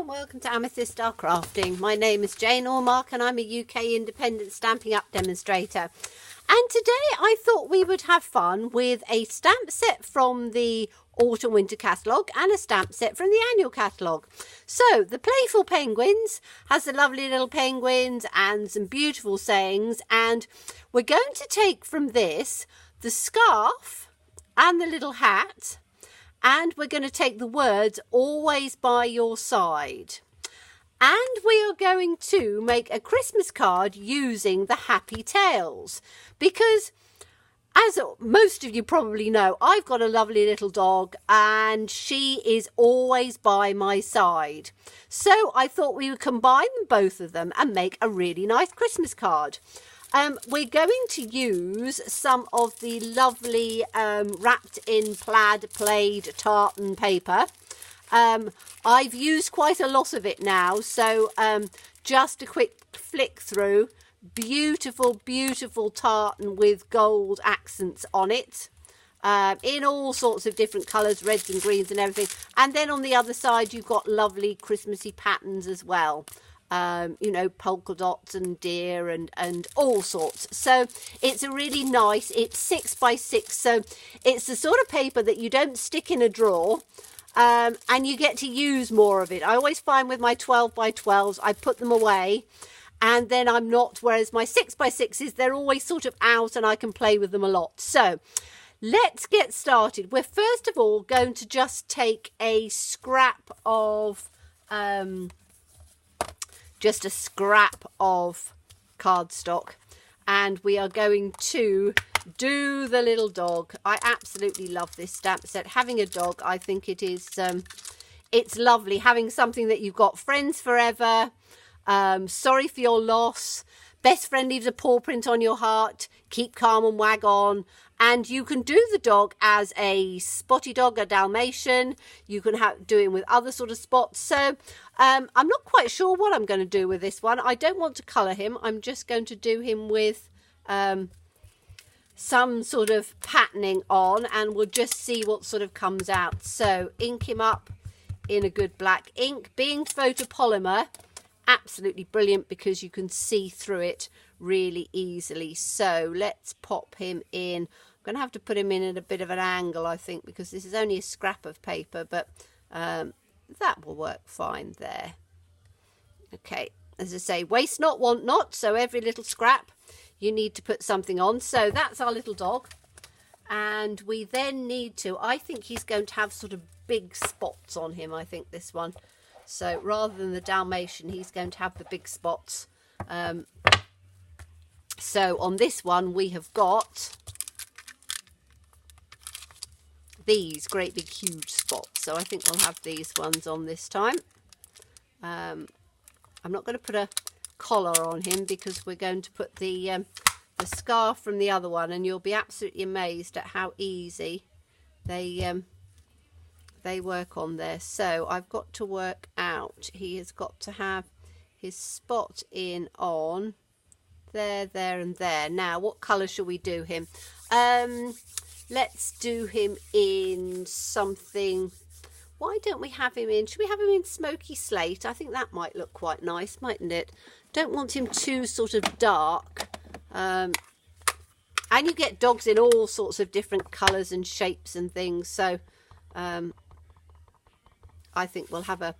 welcome to Amethyst Star Crafting. My name is Jane Ormark and I'm a UK independent Stampin' Up demonstrator. And today I thought we would have fun with a stamp set from the Autumn Winter catalogue and a stamp set from the annual catalogue. So the Playful Penguins has the lovely little penguins and some beautiful sayings, and we're going to take from this the scarf and the little hat, and we're going to take the words always by your side. And we are going to make a Christmas card using the Happy Tails, because as most of you probably know, I've got a lovely little dog and she is always by my side. So I thought we would combine both of them and make a really nice Christmas card. We're going to use some of the lovely wrapped in plaid tartan paper. I've used quite a lot of it now, so just a quick flick through. Beautiful, beautiful tartan with gold accents on it, in all sorts of different colours, reds and greens and everything. And then on the other side you've got lovely Christmassy patterns as well. You know, polka dots and deer and all sorts. So it's a really nice, it's 6 by 6, so it's the sort of paper that you don't stick in a drawer, and you get to use more of it. I always find with my 12 by 12s I put them away and then I'm not, whereas my 6 by 6s, they're always sort of out and I can play with them a lot. So let's get started. We're first of all going to just take a scrap of just a scrap of cardstock, and we are going to do the little dog. I absolutely love this stamp set. Having a dog, I think it is it's lovely having something that you've got friends forever. Sorry for your loss, best friend leaves a paw print on your heart, keep calm and wag on. And you can do the dog as a spotty dog, a Dalmatian. You can do him with other sort of spots. So I'm not quite sure what I'm going to do with this one. I don't want to colour him. I'm just going to do him with some sort of patterning on, and we'll just see what sort of comes out. So ink him up in a good black ink. Being photopolymer, absolutely brilliant because you can see through it really easily. So let's pop him in. I'm going to have to put him in at a bit of an angle, I think, because this is only a scrap of paper, but that will work fine there. Okay, as I say, waste not, want not, so every little scrap you need to put something on. So that's our little dog, and we then need to, I think he's going to have sort of big spots on him, I think, this one. So rather than the Dalmatian, he's going to have the big spots. So on this one we have got these great big huge spots, so I think we'll have these ones on this time. I'm not going to put a collar on him because we're going to put the scarf from the other one, and you'll be absolutely amazed at how easy they work on there. So I've got to work out, he has got to have his spot in on there, there and there. Now what colour shall we do him? Let's do him in something, why don't we have him in, should we have him in smoky slate? I think that might look quite nice, mightn't it? Don't want him too sort of dark. And you get dogs in all sorts of different colours and shapes and things, so I think we'll have a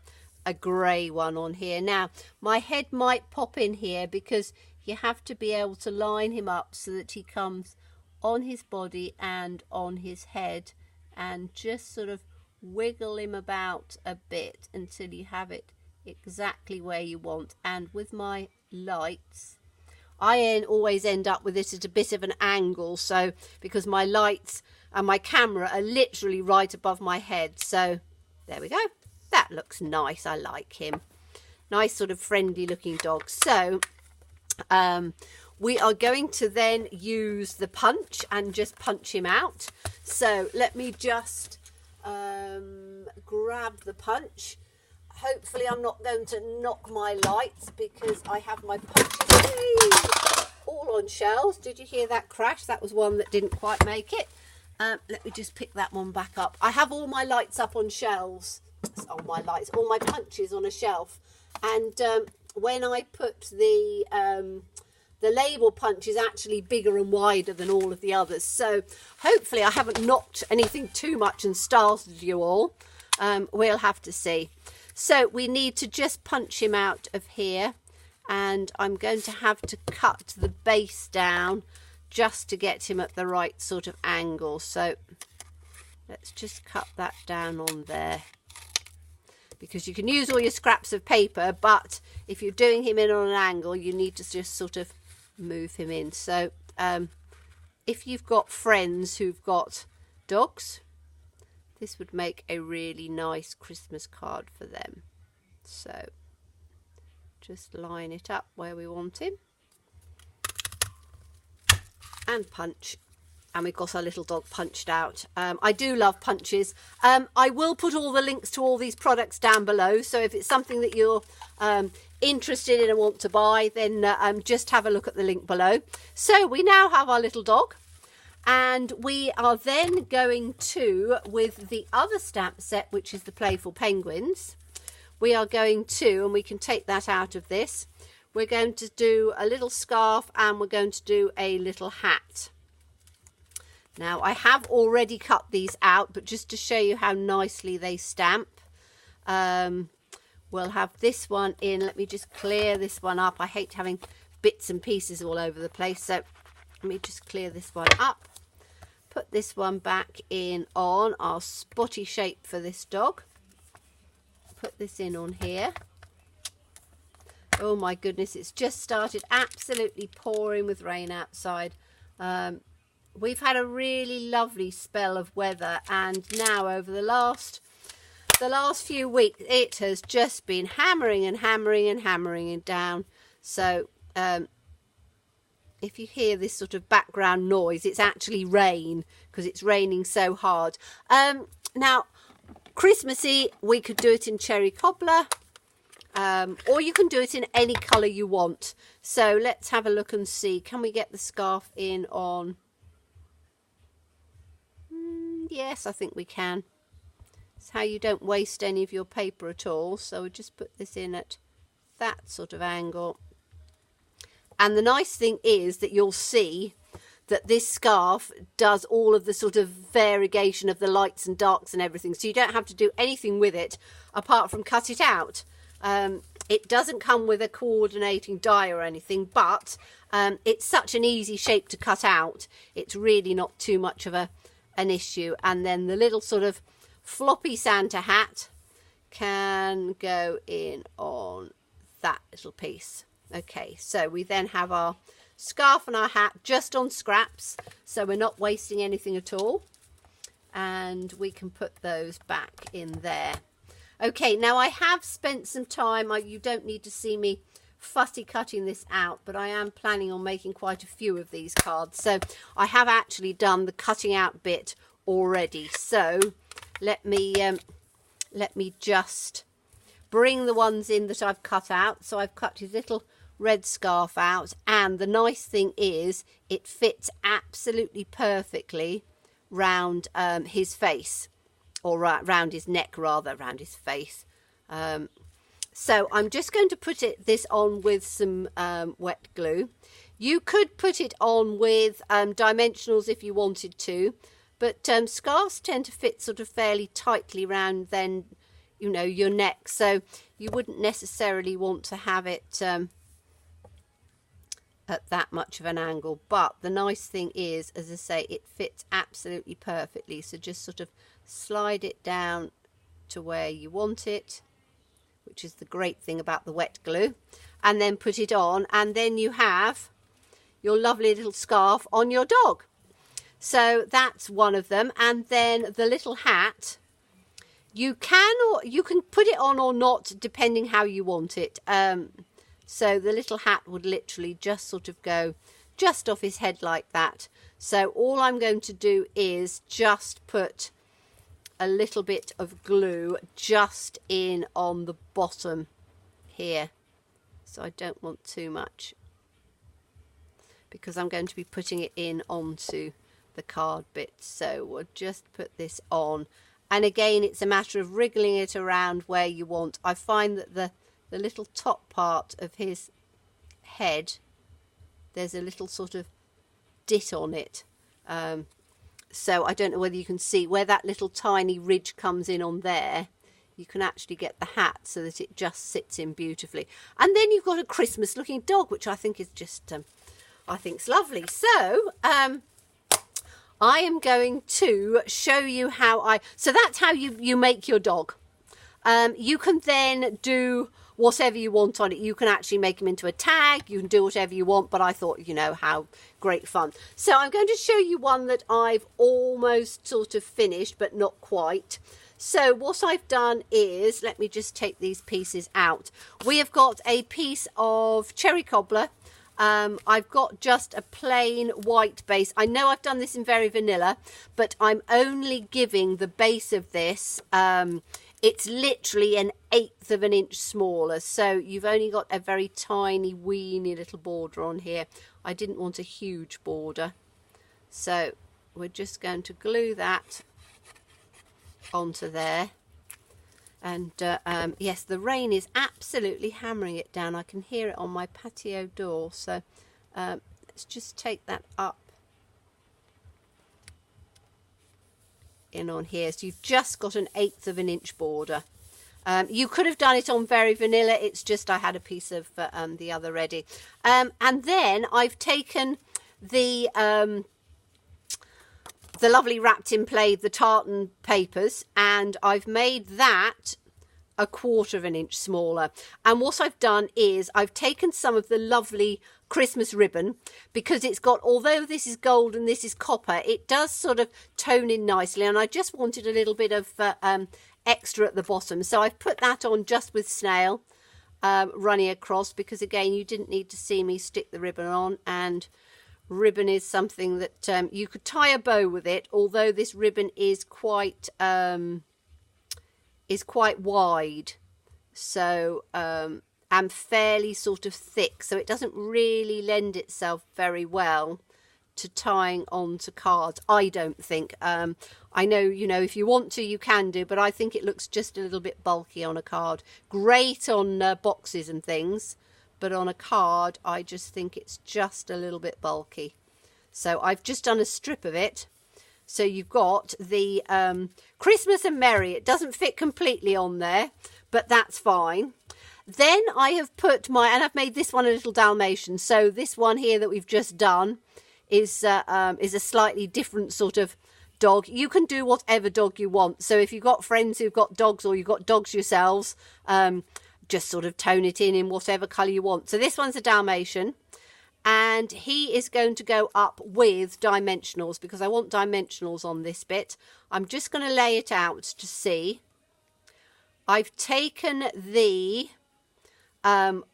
grey one on here. Now my head might pop in here because you have to be able to line him up so that he comes on his body and on his head, and just sort of wiggle him about a bit until you have it exactly where you want. And with my lights, I always end up with it at a bit of an angle, so because my lights and my camera are literally right above my head. So there we go. That looks nice. I like him. Nice sort of friendly looking dog. So we are going to then use the punch and just punch him out. So let me just grab the punch. Hopefully I'm not going to knock my lights because I have my punches all on shells. Did you hear that crash? That was one that didn't quite make it. Let me just pick that one back up. I have all my lights up on shelves It's all my lights, all my punches on a shelf. And when I put the label punch is actually bigger and wider than all of the others. So hopefully I haven't knocked anything too much and startled you all. We'll have to see. So we need to just punch him out of here. And I'm going to have to cut the base down just to get him at the right sort of angle. So let's just cut that down on there. Because you can use all your scraps of paper, but if you're doing him in on an angle, you need to just sort of move him in. So if you've got friends who've got dogs, this would make a really nice Christmas card for them. So just line it up where we want him and punch. And we've got our little dog punched out. I do love punches. I will put all the links to all these products down below. So if it's something that you're interested in and want to buy, then just have a look at the link below. So we now have our little dog. And we are then going to, with the other stamp set, which is the Playful Penguins, we are going to, and we can take that out of this, we're going to do a little scarf and we're going to do a little hat. Now, I have already cut these out, but just to show you how nicely they stamp, we'll have this one in. Let me just clear this one up. I hate having bits and pieces all over the place, so let me just clear this one up. Put this one back in on our spotty shape for this dog. Put this in on here. Oh my goodness, it's just started absolutely pouring with rain outside. We've had a really lovely spell of weather, and now over the last few weeks it has just been hammering and hammering and hammering and down. So if you hear this sort of background noise, it's actually rain because it's raining so hard. Now, Christmassy, we could do it in cherry cobbler, or you can do it in any colour you want. So let's have a look and see. Can we get the scarf in on... Yes, I think we can. It's how you don't waste any of your paper at all. So we'll just put this in at that sort of angle. And the nice thing is that you'll see that this scarf does all of the sort of variegation of the lights and darks and everything. So you don't have to do anything with it apart from cut it out. It doesn't come with a coordinating die or anything, but it's such an easy shape to cut out. It's really not too much of an issue. And then the little sort of floppy Santa hat can go in on that little piece. Okay, so we then have our scarf and our hat just on scraps, so we're not wasting anything at all. And we can put those back in there. Okay, now I have spent some time, you don't need to see me fussy cutting this out, but I am planning on making quite a few of these cards. So I have actually done the cutting out bit already. So let me just bring the ones in that I've cut out. So I've cut his little red scarf out, and the nice thing is it fits absolutely perfectly round his face, or round his neck rather, round his face. So I'm just going to put this on with some wet glue. You could put it on with dimensionals if you wanted to, but scarves tend to fit sort of fairly tightly round then, you know, your neck, so you wouldn't necessarily want to have it at that much of an angle. But the nice thing is, as I say, it fits absolutely perfectly. So just sort of slide it down to where you want it, which is the great thing about the wet glue, and then put it on, and then you have your lovely little scarf on your dog. So that's one of them. And then the little hat, you can put it on or not, depending how you want it. So the little hat would literally just sort of go just off his head like that. So all I'm going to do is just put a little bit of glue just in on the bottom here. So I don't want too much, because I'm going to be putting it in onto the card bit. So we'll just put this on, And again, it's a matter of wriggling it around where you want. I find that the little top part of his head, there's a little sort of dit on it. So I don't know whether you can see where that little tiny ridge comes in on there. You can actually get the hat so that it just sits in beautifully. And then you've got a Christmas looking dog, which I think is just, I think's lovely. So, I am going to show you how so that's how you make your dog. You can then do whatever you want on it. You can actually make him into a tag. You can do whatever you want, but I thought, you know, how great fun. So I'm going to show you one that I've almost sort of finished, but not quite. So what I've done is, let me just take these pieces out. We have got a piece of cherry cobbler. I've got just a plain white base. I know I've done this in very vanilla, but I'm only giving the base of this, it's literally 1/8 of an inch smaller. So you've only got a very tiny, weeny little border on here. I didn't want a huge border. So we're just going to glue that onto there. And yes, the rain is absolutely hammering it down. I can hear it on my patio door. So let's just take that up in on here. So you've just got 1/8 of an inch border. You could have done it on very vanilla. It's just I had a piece of the other ready. And then I've taken the lovely wrapped in play, the tartan papers, and I've made that 1/4 of an inch smaller. And what I've done is I've taken some of the lovely Christmas ribbon, because it's got, although this is gold and this is copper, it does sort of tone in nicely, and I just wanted a little bit of extra at the bottom. So I've put that on just with snail running across, because again, you didn't need to see me stick the ribbon on. And ribbon is something that you could tie a bow with it, although this ribbon is quite wide, so and fairly sort of thick, so it doesn't really lend itself very well to tying onto cards, I don't think. I know, you know, if you want to, you can do, but I think it looks just a little bit bulky on a card. Great on boxes and things, but on a card, I just think it's just a little bit bulky. So I've just done a strip of it. So you've got the Christmas and Merry. It doesn't fit completely on there, but that's fine. Then I have put and I've made this one a little Dalmatian. So this one here that we've just done is a slightly different sort of dog. You can do whatever dog you want. So if you've got friends who've got dogs, or you've got dogs yourselves, just sort of tone it in whatever colour you want. So this one's a Dalmatian, and he is going to go up with dimensionals, because I want dimensionals on this bit. I'm just going to lay it out to see. I've taken the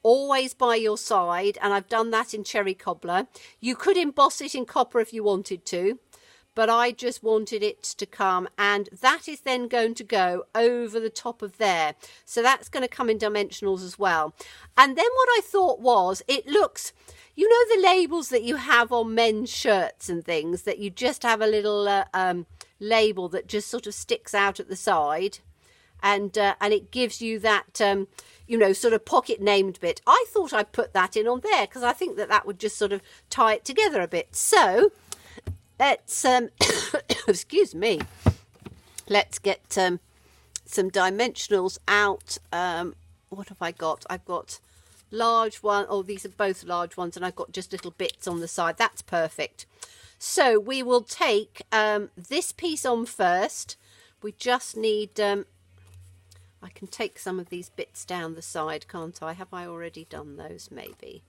Always by Your Side, and I've done that in cherry cobbler. You could emboss it in copper if you wanted to, but I just wanted it to come, and that is then going to go over the top of there. So that's going to come in dimensionals as well. And then what I thought was, it looks, you know, the labels that you have on men's shirts and things, that you just have a little label that just sort of sticks out at the side, and it gives you that you know, sort of pocket named bit. I thought I'd put that in on there, because I think that that would just sort of tie it together a bit. So let's excuse me, let's get some dimensionals out. What have I got? I've got large one. Oh, these are both large ones, and I've got just little bits on the side. That's perfect. So we will take this piece on first. We just need I can take some of these bits down the side, can't I? Have I already done those? Maybe.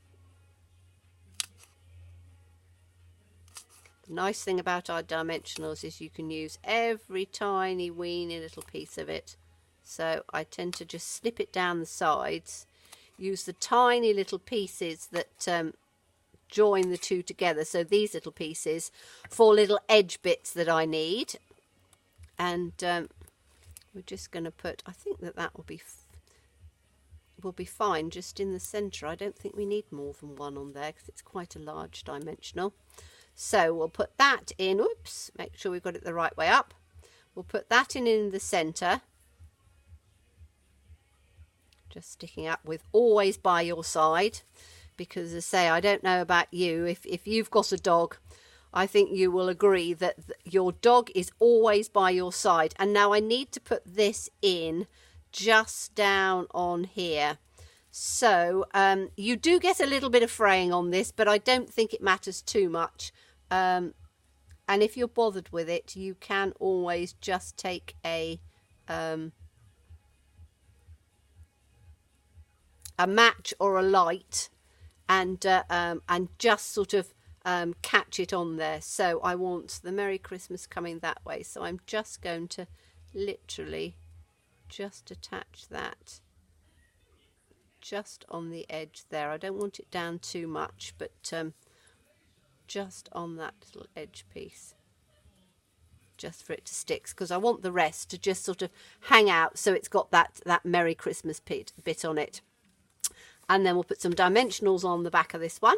The nice thing about our dimensionals is you can use every tiny weeny little piece of it. So I tend to just snip it down the sides, use the tiny little pieces that join the two together. So these little pieces for little edge bits that I need. And we're just going to put, I think that will be fine just in the centre. I don't think we need more than one on there, because it's quite a large dimensional. So we'll put that in. Oops, make sure we've got it the right way up. We'll put that in the centre. Just sticking up with always by your side. Because as I say, I don't know about you, if you've got a dog, I think you will agree that your dog is always by your side. And now I need to put this in just down on here. So you do get a little bit of fraying on this, but I don't think it matters too much. And if you're bothered with it, you can always just take a match or a light and just sort of catch it on there. So I want the Merry Christmas coming that way. So I'm just going to literally just attach that just on the edge there. I don't want it down too much, but just on that little edge piece, just for it to stick, because I want the rest to just sort of hang out so it's got that Merry Christmas bit on it. And then we'll put some dimensionals on the back of this one.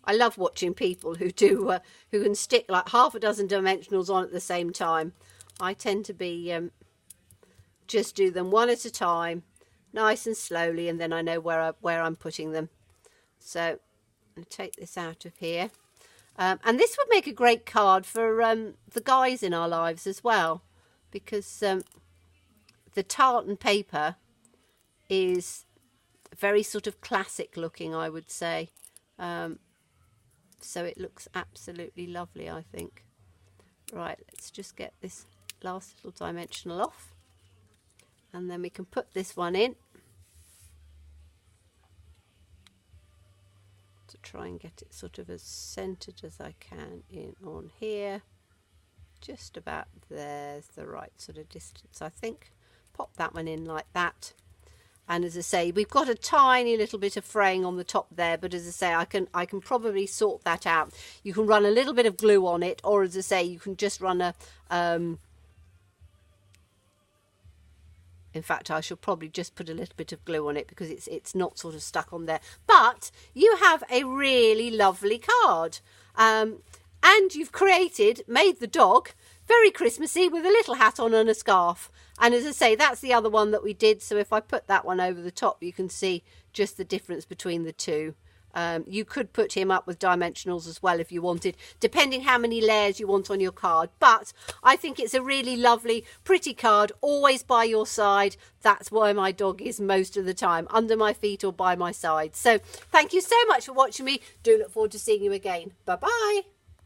I love watching people who do who can stick like half a dozen dimensionals on at the same time. I tend to be just do them one at a time, nice and slowly, and then I know where I'm putting them. So I'm going to take this out of here. And this would make a great card for the guys in our lives as well, because the tartan paper is very sort of classic looking, I would say. So it looks absolutely lovely, I think. Right, let's just get this last little dimensional off. And then we can put this one in. To try and get it sort of as centered as I can in on here. Just about there's the right sort of distance, I think. Pop that one in like that. And as I say, we've got a tiny little bit of fraying on the top there, but as I say, I can probably sort that out. You can run a little bit of glue on it, or as I say, you can just run a in fact, I shall probably just put a little bit of glue on it because it's not sort of stuck on there. But you have a really lovely card. And you've made the dog very Christmassy with a little hat on and a scarf. And as I say, that's the other one that we did. So if I put that one over the top, you can see just the difference between the two. You could put him up with dimensionals as well if you wanted, depending how many layers you want on your card. But I think it's a really lovely, pretty card, always by your side. That's why my dog is most of the time, under my feet or by my side. So thank you so much for watching me. Do look forward to seeing you again. Bye-bye.